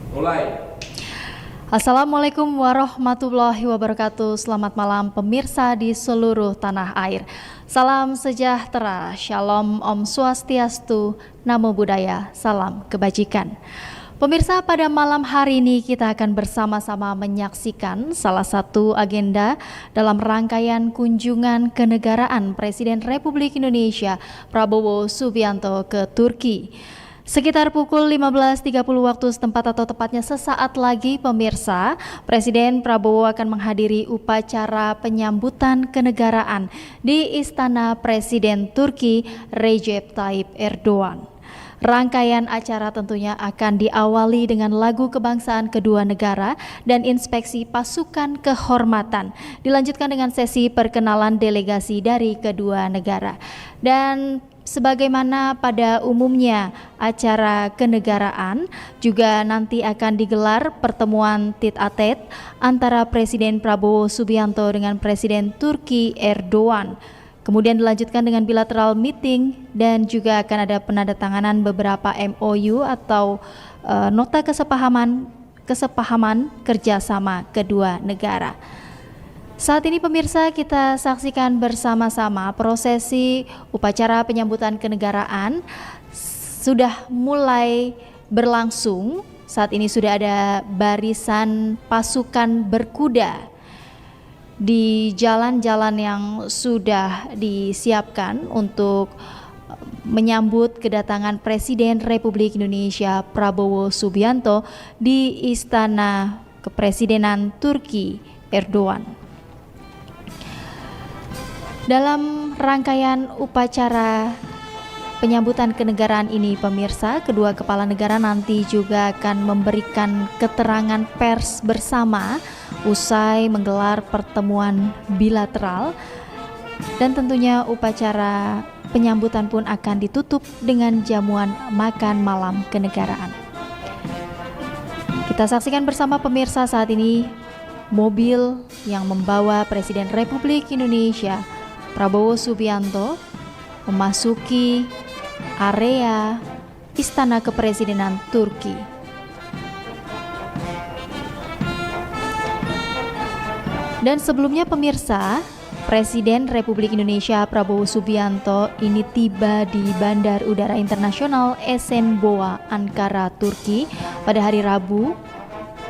Mulai. Assalamualaikum warahmatullahi wabarakatuh. Selamat malam pemirsa di seluruh tanah air. Salam sejahtera, Shalom, Om Swastiastu, Namo Buddhaya, salam kebajikan. Pemirsa, pada malam hari ini kita akan bersama-sama menyaksikan salah satu agenda dalam rangkaian kunjungan kenegaraan Presiden Republik Indonesia Prabowo Subianto ke Turki. Sekitar pukul 15.30 waktu setempat atau tepatnya sesaat lagi pemirsa, Presiden Prabowo akan menghadiri upacara penyambutan kenegaraan di Istana Presiden Turki Recep Tayyip Erdogan. Rangkaian acara tentunya akan diawali dengan lagu kebangsaan kedua negara dan inspeksi pasukan kehormatan. Dilanjutkan dengan sesi perkenalan delegasi dari kedua negara. Dan sebagaimana pada umumnya acara kenegaraan juga nanti akan digelar pertemuan tit-a-tit antara Presiden Prabowo Subianto dengan Presiden Turki Erdogan. Kemudian dilanjutkan dengan bilateral meeting dan juga akan ada penandatanganan beberapa MOU atau nota kesepahaman kerjasama kedua negara. Saat ini pemirsa, kita saksikan bersama-sama prosesi upacara penyambutan kenegaraan sudah mulai berlangsung. Saat ini sudah ada barisan pasukan berkuda di jalan-jalan yang sudah disiapkan untuk menyambut kedatangan Presiden Republik Indonesia Prabowo Subianto di Istana Kepresidenan Turki Erdogan. Dalam rangkaian upacara penyambutan kenegaraan ini pemirsa, kedua kepala negara nanti juga akan memberikan keterangan pers bersama usai menggelar pertemuan bilateral, dan tentunya upacara penyambutan pun akan ditutup dengan jamuan makan malam kenegaraan. Kita saksikan bersama pemirsa saat ini mobil yang membawa Presiden Republik Indonesia Prabowo Subianto memasuki area Istana Kepresidenan Turki. Dan sebelumnya pemirsa, Presiden Republik Indonesia Prabowo Subianto ini tiba di Bandar Udara Internasional Esenboğa, Ankara, Turki pada hari Rabu,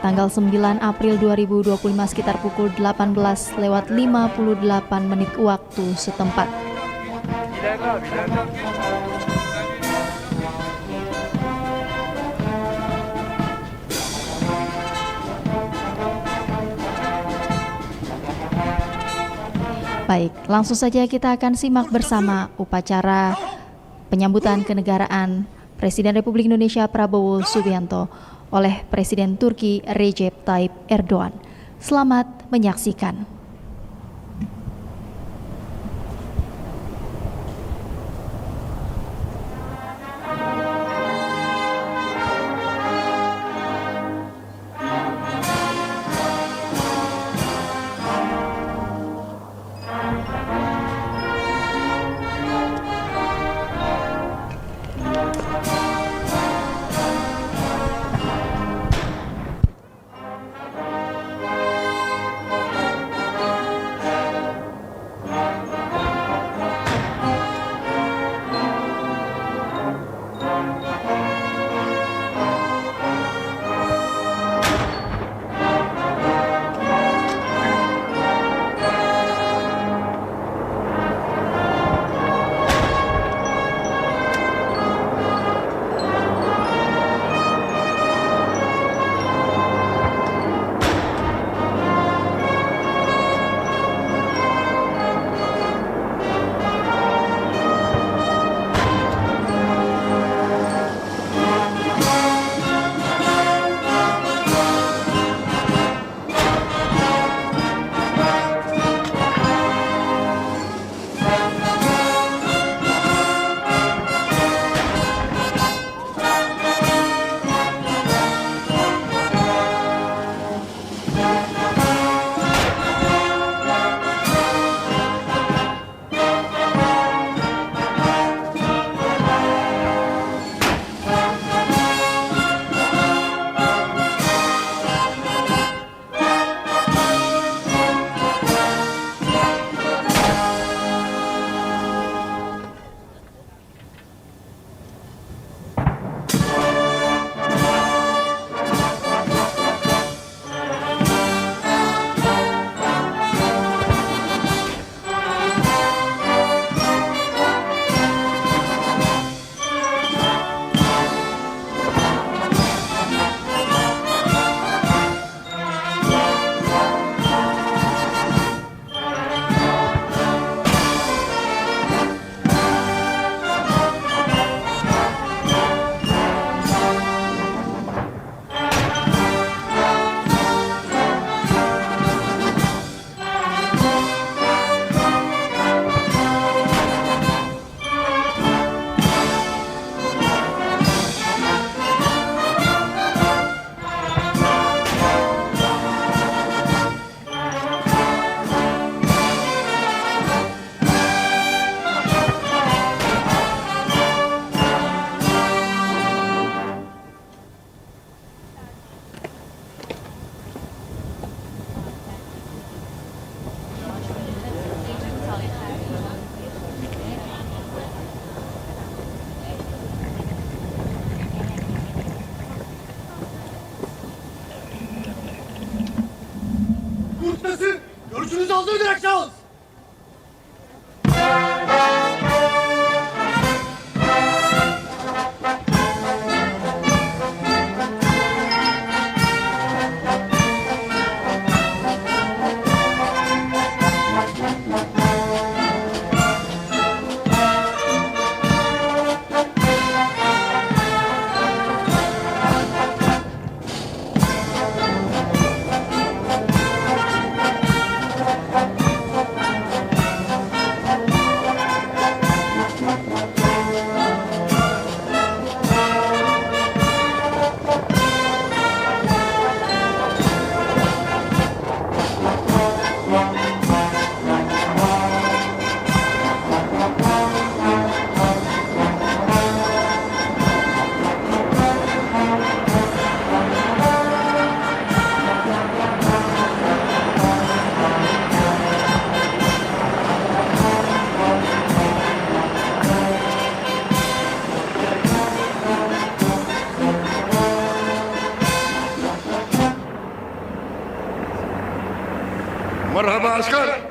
tanggal 9 April 2025 sekitar pukul 18:58 waktu setempat. Baik, langsung saja kita akan simak bersama upacara penyambutan kenegaraan Presiden Republik Indonesia Prabowo Subianto oleh Presiden Turki Recep Tayyip Erdogan. Selamat menyaksikan. soltu direkt aus! مرحبا عسكر.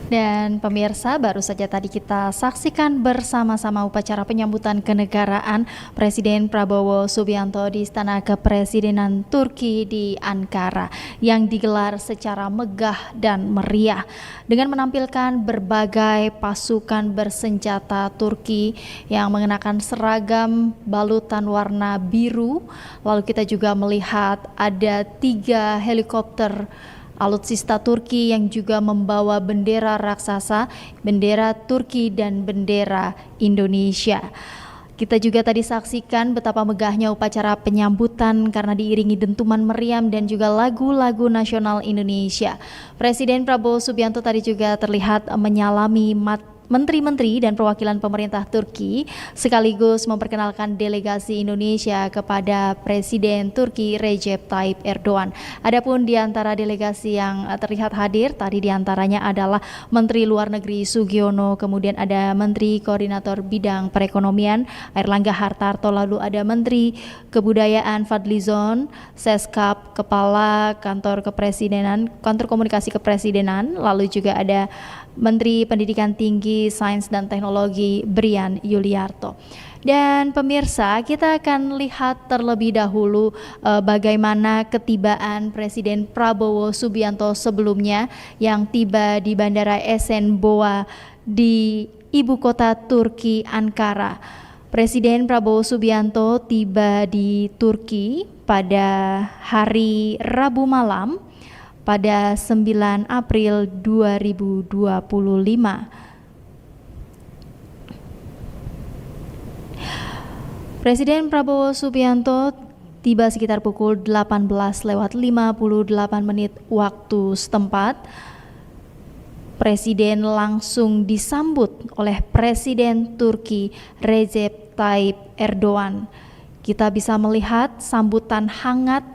Dan pemirsa, baru saja tadi kita saksikan bersama-sama upacara penyambutan kenegaraan Presiden Prabowo Subianto di Istana Kepresidenan Turki di Ankara yang digelar secara megah dan meriah dengan menampilkan berbagai pasukan bersenjata Turki yang mengenakan seragam balutan warna biru. Lalu kita juga melihat ada 3 helikopter alutsista Turki yang juga membawa bendera raksasa, bendera Turki dan bendera Indonesia. Kita juga tadi saksikan betapa megahnya upacara penyambutan karena diiringi dentuman meriam dan juga lagu-lagu nasional Indonesia. Presiden Prabowo Subianto tadi juga terlihat menyalami menteri-menteri dan perwakilan pemerintah Turki sekaligus memperkenalkan delegasi Indonesia kepada Presiden Turki Recep Tayyip Erdogan. Adapun di antara delegasi yang terlihat hadir tadi diantaranya adalah Menteri Luar Negeri Sugiono, kemudian ada Menteri Koordinator Bidang Perekonomian Airlangga Hartarto, lalu ada Menteri Kebudayaan Fadlizon, Seskap, Kepala Kantor Kepresidenan, Kantor Komunikasi Kepresidenan, lalu juga ada Menteri Pendidikan Tinggi, Sains dan Teknologi Brian Yuliarto. Dan pemirsa, kita akan lihat terlebih dahulu bagaimana ketibaan Presiden Prabowo Subianto sebelumnya yang tiba di Bandara Esenboğa di ibu kota Turki, Ankara. Presiden Prabowo Subianto tiba di Turki pada hari Rabu malam pada 9 April 2025. Presiden Prabowo Subianto tiba sekitar pukul 18:58 waktu setempat. Presiden langsung disambut oleh Presiden Turki Recep Tayyip Erdogan. Kita bisa melihat sambutan hangat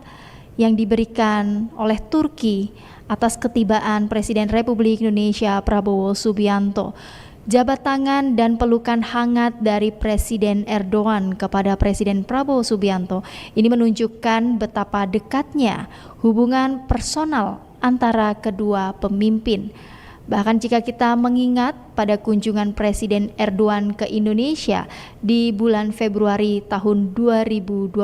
yang diberikan oleh Turki atas ketibaan Presiden Republik Indonesia Prabowo Subianto. Jabat tangan dan pelukan hangat dari Presiden Erdogan kepada Presiden Prabowo Subianto ini menunjukkan betapa dekatnya hubungan personal antara kedua pemimpin. Bahkan jika kita mengingat pada kunjungan Presiden Erdogan ke Indonesia di bulan Februari tahun 2025,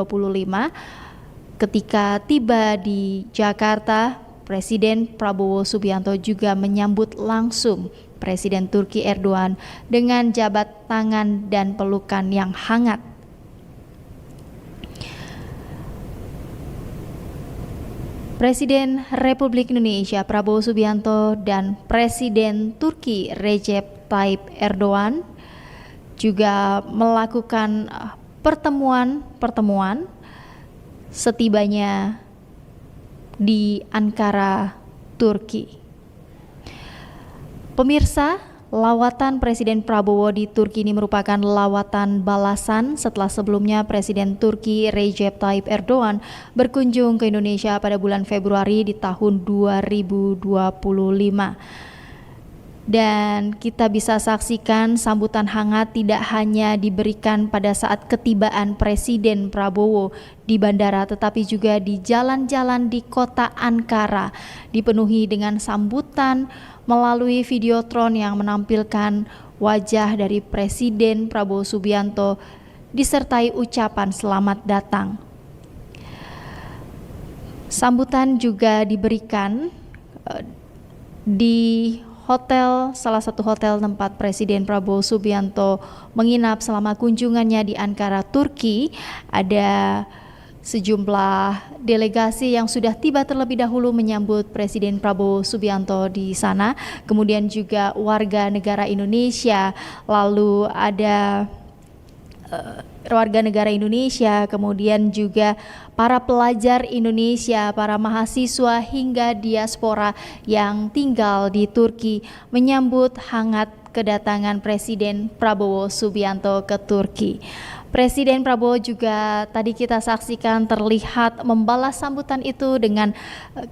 ketika tiba di Jakarta, Presiden Prabowo Subianto juga menyambut langsung Presiden Turki Erdogan dengan jabat tangan dan pelukan yang hangat. Presiden Republik Indonesia Prabowo Subianto dan Presiden Turki Recep Tayyip Erdogan juga melakukan pertemuan setibanya di Ankara, Turki. Pemirsa, lawatan Presiden Prabowo di Turki ini merupakan lawatan balasan setelah sebelumnya Presiden Turki Recep Tayyip Erdogan berkunjung ke Indonesia pada bulan Februari di tahun 2025. Dan kita bisa saksikan sambutan hangat tidak hanya diberikan pada saat ketibaan Presiden Prabowo di bandara, tetapi juga di jalan-jalan di kota Ankara, dipenuhi dengan sambutan melalui videotron yang menampilkan wajah dari Presiden Prabowo Subianto disertai ucapan selamat datang. Sambutan juga diberikan di salah satu hotel tempat Presiden Prabowo Subianto menginap selama kunjungannya di Ankara, Turki. Ada sejumlah delegasi yang sudah tiba terlebih dahulu menyambut Presiden Prabowo Subianto di sana. Kemudian juga warga negara Indonesia, lalu ada warga negara Indonesia, kemudian juga para pelajar Indonesia, para mahasiswa hingga diaspora yang tinggal di Turki menyambut hangat kedatangan Presiden Prabowo Subianto ke Turki. Presiden Prabowo juga tadi kita saksikan terlihat membalas sambutan itu dengan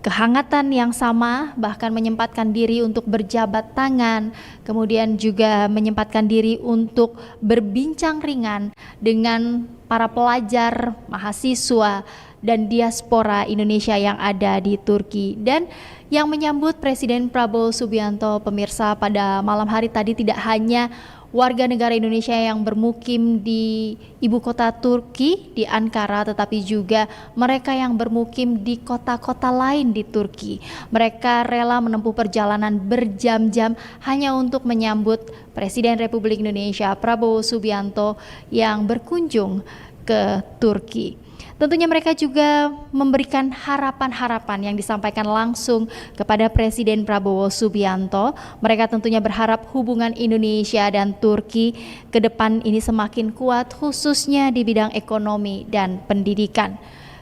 kehangatan yang sama, bahkan menyempatkan diri untuk berjabat tangan, kemudian juga menyempatkan diri untuk berbincang ringan dengan para pelajar, mahasiswa dan diaspora Indonesia yang ada di Turki. Dan yang menyambut Presiden Prabowo Subianto, pemirsa, pada malam hari tadi tidak hanya warga negara Indonesia yang bermukim di ibu kota Turki, di Ankara, tetapi juga mereka yang bermukim di kota-kota lain di Turki. Mereka rela menempuh perjalanan berjam-jam hanya untuk menyambut Presiden Republik Indonesia Prabowo Subianto yang berkunjung ke Turki. Tentunya mereka juga memberikan harapan-harapan yang disampaikan langsung kepada Presiden Prabowo Subianto. Mereka tentunya berharap hubungan Indonesia dan Turki ke depan ini semakin kuat, khususnya di bidang ekonomi dan pendidikan.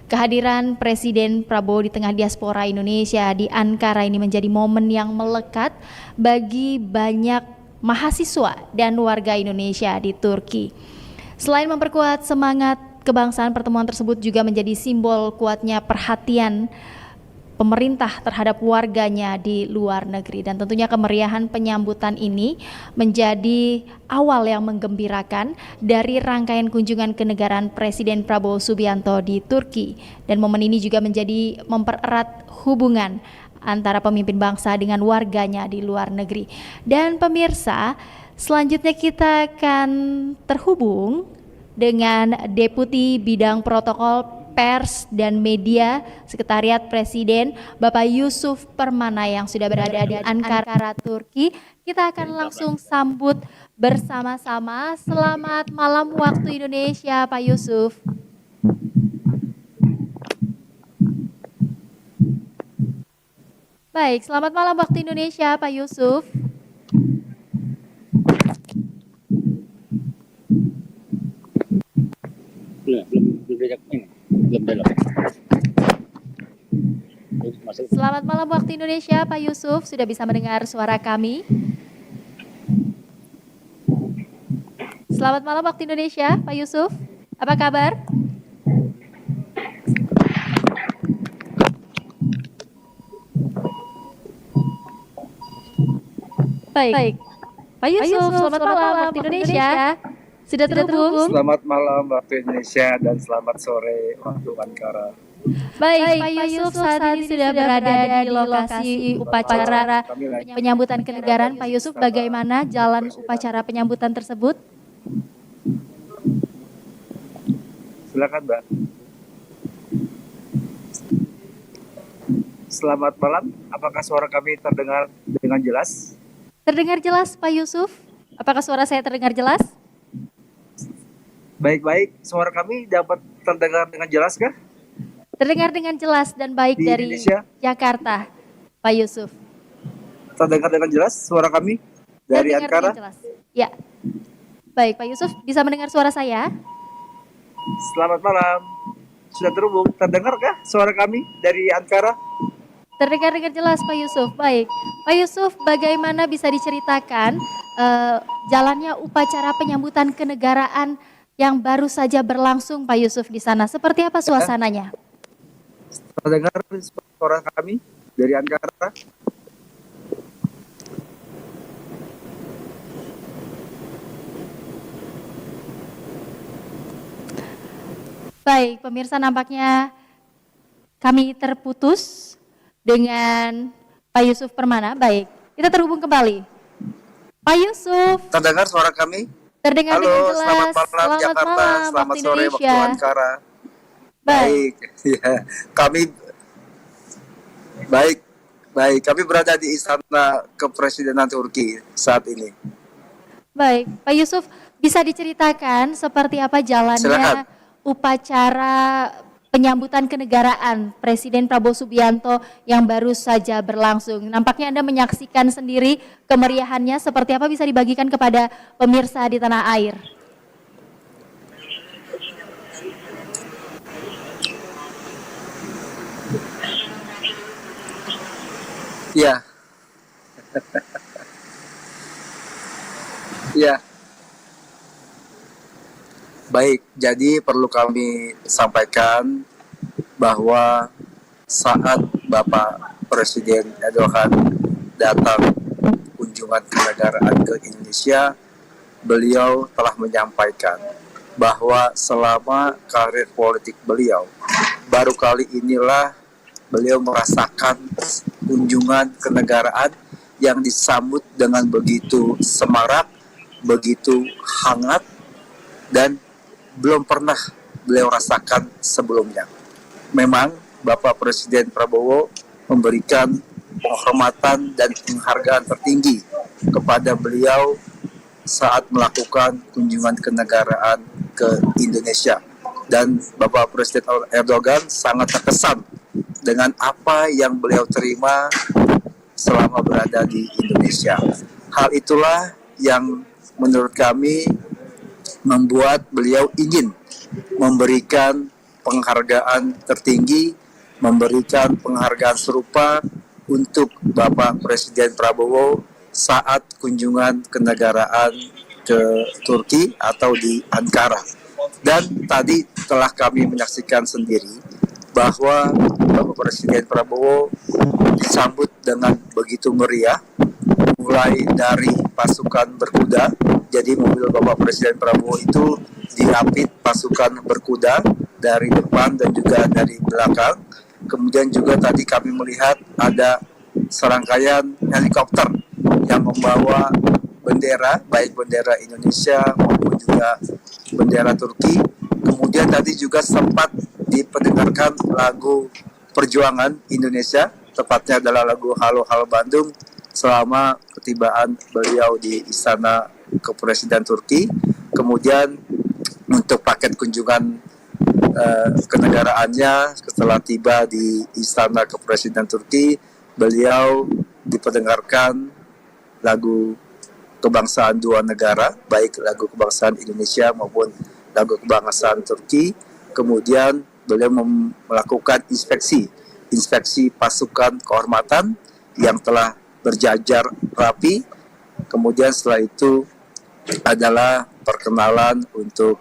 Kehadiran Presiden Prabowo di tengah diaspora Indonesia di Ankara ini menjadi momen yang melekat bagi banyak mahasiswa dan warga Indonesia di Turki. Selain memperkuat semangat kebangsaan, pertemuan tersebut juga menjadi simbol kuatnya perhatian pemerintah terhadap warganya di luar negeri. Dan tentunya kemeriahan penyambutan ini menjadi awal yang menggembirakan dari rangkaian kunjungan kenegaraan Presiden Prabowo Subianto di Turki. Dan momen ini juga menjadi mempererat hubungan antara pemimpin bangsa dengan warganya di luar negeri. Dan pemirsa, selanjutnya kita akan terhubung dengan Deputi Bidang Protokol Pers dan Media Sekretariat Presiden, Bapak Yusuf Permana yang sudah berada di Ankara, Turki. Kita akan langsung sambut bersama-sama. Selamat malam waktu Indonesia, Pak Yusuf. Baik, selamat malam waktu Indonesia, Pak Yusuf. Selamat malam waktu Indonesia, Pak Yusuf. Sudah bisa mendengar suara kami? Selamat malam waktu Indonesia, Pak Yusuf. Apa kabar? Baik. Pak Yusuf, selamat malam waktu Indonesia. Sudah terhubung? Selamat malam waktu Indonesia dan selamat sore waktu Ankara. Baik, Pak Yusuf saat ini sudah berada di lokasi upacara penyambutan kenegaraan. Pak Yusuf, bagaimana jalan upacara penyambutan tersebut? Silakan, Mbak. Selamat malam. Apakah suara kami terdengar dengan jelas? Terdengar jelas, Pak Yusuf. Apakah suara saya terdengar jelas? Baik-baik. Suara kami dapat terdengar dengan jelas kah? Terdengar dengan jelas dan baik Di dari Indonesia? Jakarta, Pak Yusuf. Terdengar dengan jelas suara kami dari Terdengar Ankara? dengan jelas. Ya. Baik, Pak Yusuf, bisa mendengar suara saya? Selamat malam. Sudah terhubung. Terdengarkah suara kami dari Ankara? Terdengar dengan jelas, Pak Yusuf. Baik, Pak Yusuf, bagaimana bisa diceritakan jalannya upacara penyambutan kenegaraan yang baru saja berlangsung, Pak Yusuf, di sana? Seperti apa suasananya? Terdengar suara kami dari Ankara? Baik, pemirsa, nampaknya kami terputus dengan Pak Yusuf Permana. Baik, kita terhubung kembali. Pak Yusuf. Terdengar suara kami? Terdengar Halo, dengan jelas. selamat malam Jakarta, malam, selamat waktu sore Indonesia. waktu Ankara. Baik, ya, kami berada di Istana Kepresidenan Turki saat ini. Baik, Pak Yusuf, bisa diceritakan seperti apa jalannya Silakan. upacara penyambutan kenegaraan Presiden Prabowo Subianto yang baru saja berlangsung? Nampaknya Anda menyaksikan sendiri kemeriahannya, seperti apa, bisa dibagikan kepada pemirsa di tanah air? Ya. Ya. Baik, jadi perlu kami sampaikan bahwa saat Bapak Presiden Erdogan datang kunjungan kenegaraan ke Indonesia, beliau telah menyampaikan bahwa selama karir politik beliau baru kali inilah beliau merasakan kunjungan kenegaraan yang disambut dengan begitu semarak, begitu hangat, dan belum pernah beliau rasakan sebelumnya. Memang Bapak Presiden Prabowo memberikan penghormatan dan penghargaan tertinggi kepada beliau saat melakukan kunjungan kenegaraan ke Indonesia. Dan Bapak Presiden Erdogan sangat terkesan dengan apa yang beliau terima selama berada di Indonesia. Hal itulah yang menurut kami membuat beliau ingin memberikan penghargaan tertinggi, memberikan penghargaan serupa untuk Bapak Presiden Prabowo saat kunjungan kenegaraan ke Turki atau di Ankara. Dan tadi telah kami menyaksikan sendiri bahwa Bapak Presiden Prabowo disambut dengan begitu meriah, mulai dari pasukan berkuda. Jadi mobil Bapak Presiden Prabowo itu diapit pasukan berkuda dari depan dan juga dari belakang. Kemudian juga tadi kami melihat ada serangkaian helikopter yang membawa bendera, baik bendera Indonesia maupun juga bendera Turki. Kemudian tadi juga sempat diperdengarkan lagu Perjuangan Indonesia, tepatnya adalah lagu Halo Halo Bandung, selama ketibaan beliau di Istana Kepresiden Turki. Kemudian untuk paket kunjungan kenegaraannya setelah tiba di Istana Kepresiden Turki, beliau diperdengarkan lagu kebangsaan dua negara, baik lagu kebangsaan Indonesia maupun lagu kebangsaan Turki. Kemudian beliau melakukan inspeksi pasukan kehormatan yang telah berjajar rapi. Kemudian setelah itu adalah perkenalan untuk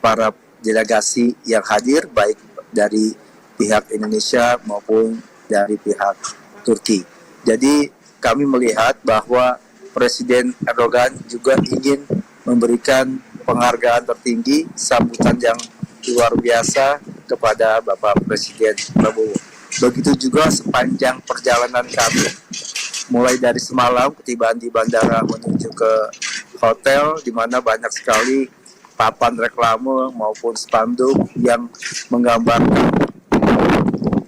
para delegasi yang hadir, baik dari pihak Indonesia maupun dari pihak Turki. Jadi kami melihat bahwa Presiden Erdogan juga ingin memberikan penghargaan tertinggi, sambutan yang luar biasa kepada Bapak Presiden Prabowo. Begitu juga sepanjang perjalanan kami, mulai dari semalam ketibaan di bandara menuju ke hotel, di mana banyak sekali papan reklame maupun spanduk yang menggambarkan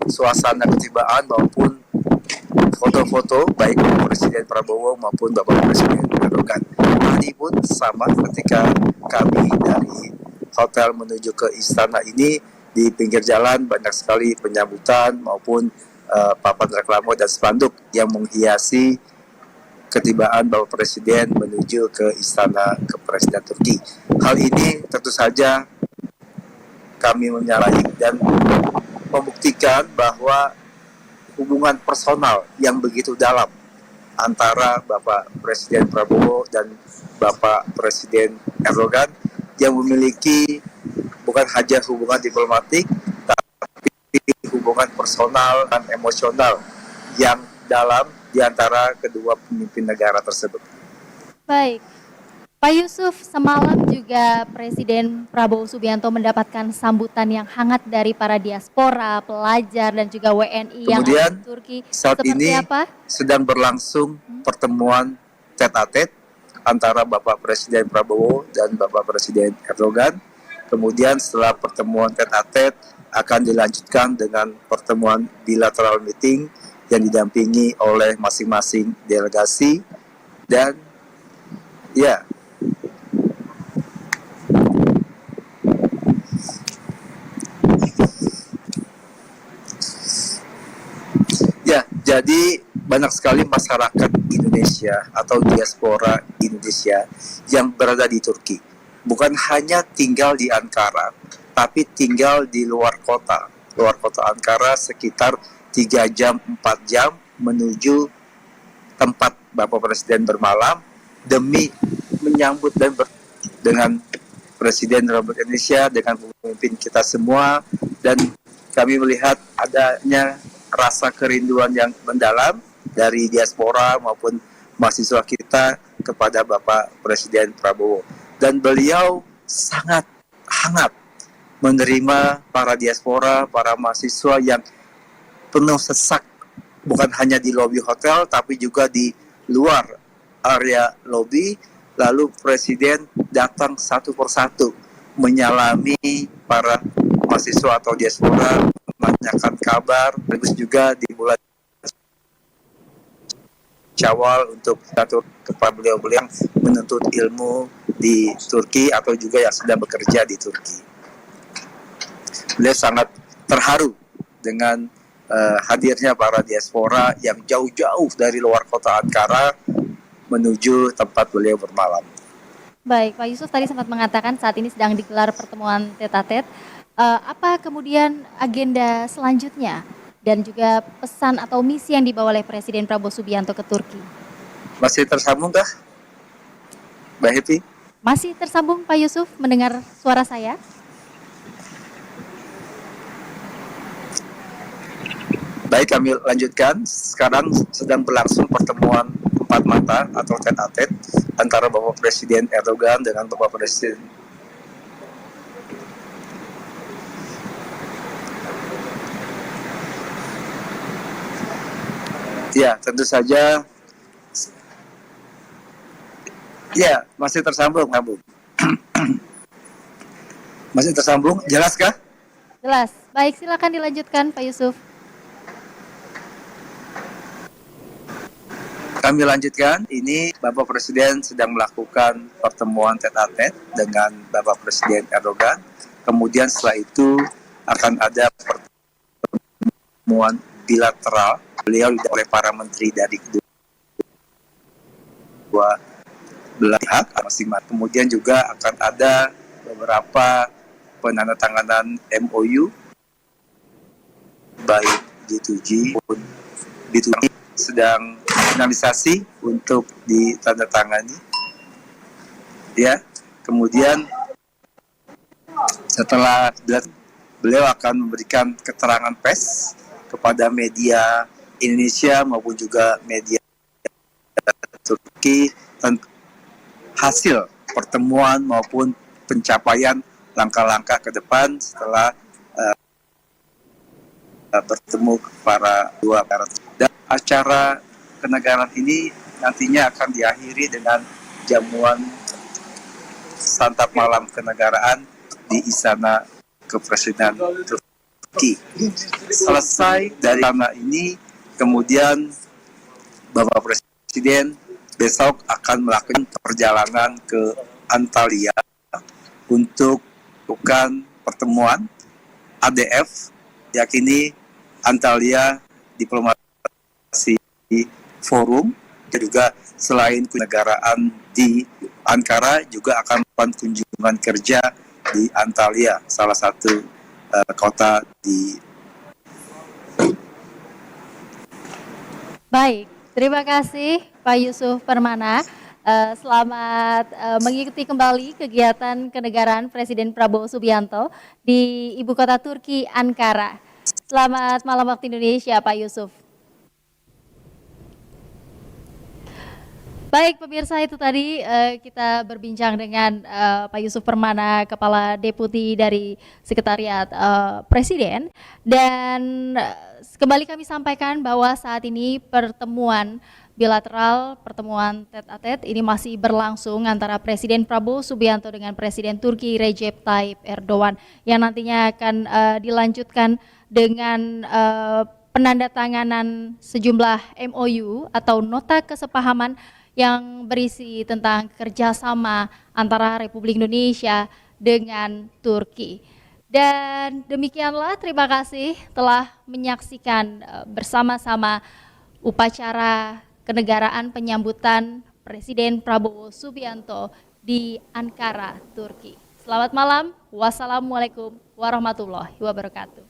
suasana ketibaan maupun foto-foto baik Presiden Prabowo maupun Bapak Presiden Erdogan. Tadi pun sama ketika kami dari hotel menuju ke istana ini, di pinggir jalan banyak sekali penyambutan maupun papan reklame dan spanduk yang menghiasi ketibaan Bapak Presiden menuju ke Istana Kepresiden Turki. Hal ini tentu saja kami menyalahi dan membuktikan bahwa hubungan personal yang begitu dalam antara Bapak Presiden Prabowo dan Bapak Presiden Erdogan yang memiliki bukan hanya hubungan diplomatik, tapi hubungan personal dan emosional yang dalam di antara kedua pemimpin negara tersebut. Baik, Pak Yusuf, semalam juga Presiden Prabowo Subianto mendapatkan sambutan yang hangat dari para diaspora, pelajar, dan juga WNI yang ada di Turki. Saat Seperti ini apa? sedang berlangsung pertemuan tete-a-tete antara Bapak Presiden Prabowo dan Bapak Presiden Erdogan. Kemudian setelah pertemuan tete-a-tete akan dilanjutkan dengan pertemuan bilateral meeting yang didampingi oleh masing-masing delegasi. Dan ya, jadi banyak sekali masyarakat Indonesia atau diaspora Indonesia yang berada di Turki. Bukan hanya tinggal di Ankara, tapi tinggal di luar kota. Luar kota Ankara sekitar 3 jam, 4 jam menuju tempat Bapak Presiden bermalam demi menyambut dan dengan Presiden Republik Indonesia, dengan pemimpin kita semua. Dan kami melihat adanya rasa kerinduan yang mendalam dari diaspora maupun mahasiswa kita kepada Bapak Presiden Prabowo. Dan beliau sangat hangat menerima para diaspora, para mahasiswa yang penuh sesak, bukan hanya di lobi hotel, tapi juga di luar area lobi. Lalu Presiden datang satu persatu menyalami para mahasiswa atau diaspora, menanyakan kabar, terus juga di bulan Syawal untuk atur kepada beliau-beliau yang menuntut ilmu di Turki atau juga yang sedang bekerja di Turki. Beliau sangat terharu dengan hadirnya para diaspora yang jauh-jauh dari luar kota Ankara menuju tempat beliau bermalam. Baik, Pak Yusuf tadi sempat mengatakan saat ini sedang digelar pertemuan tete-a-tete. Apa kemudian agenda selanjutnya dan juga pesan atau misi yang dibawa oleh Presiden Prabowo Subianto ke Turki? Masih tersambung kah, Mbak Happy? Masih tersambung Pak Yusuf, mendengar suara saya? Baik, kami lanjutkan. Sekarang sedang berlangsung pertemuan empat mata atau tete-a-tete antara Bapak Presiden Erdogan dengan Bapak Presiden ya, tentu saja. Ya, masih tersambung, Bu. Masih tersambung, jelas kah? Jelas. Baik, silakan dilanjutkan Pak Yusuf. Kami lanjutkan, ini Bapak Presiden sedang melakukan pertemuan tete-a-tete dengan Bapak Presiden Erdogan. Kemudian setelah itu akan ada pertemuan bilateral beliau oleh para menteri dari kedua belah pihak masing-masing. Kemudian juga akan ada beberapa penandatanganan MOU baik G2G maupun B2B sedang finalisasi untuk ditandatangani. Ya, kemudian setelah beliau akan memberikan keterangan pers kepada media Indonesia maupun juga media Turki tentang hasil pertemuan maupun pencapaian langkah-langkah ke depan setelah bertemu para dua negara. Dan acara kenegaraan ini nantinya akan diakhiri dengan jamuan santap malam kenegaraan di Istana Kepresidenan Turki. Selesai dari sana ini, kemudian Bapak Presiden besok akan melakukan perjalanan ke Antalya untuk melakukan pertemuan ADF, yakini Antalya Diplomasi Forum, dan juga selain kenegaraan di Ankara juga akan melakukan kunjungan kerja di Antalya, salah satu kota di. Baik, terima kasih Pak Yusuf Permana. Selamat mengikuti kembali kegiatan kenegaraan Presiden Prabowo Subianto di Ibu Kota Turki, Ankara. Selamat malam waktu Indonesia, Pak Yusuf. Baik pemirsa, itu tadi kita berbincang dengan Pak Yusuf Permana, Kepala Deputi dari Sekretariat Presiden. Dan kembali kami sampaikan bahwa saat ini pertemuan bilateral, pertemuan tete-a-tete ini masih berlangsung antara Presiden Prabowo Subianto dengan Presiden Turki Recep Tayyip Erdogan, yang nantinya akan dilanjutkan dengan penandatanganan sejumlah MOU atau nota kesepahaman yang berisi tentang kerjasama antara Republik Indonesia dengan Turki. Dan demikianlah, terima kasih telah menyaksikan bersama-sama upacara kenegaraan penyambutan Presiden Prabowo Subianto di Ankara, Turki. Selamat malam, wassalamualaikum warahmatullahi wabarakatuh.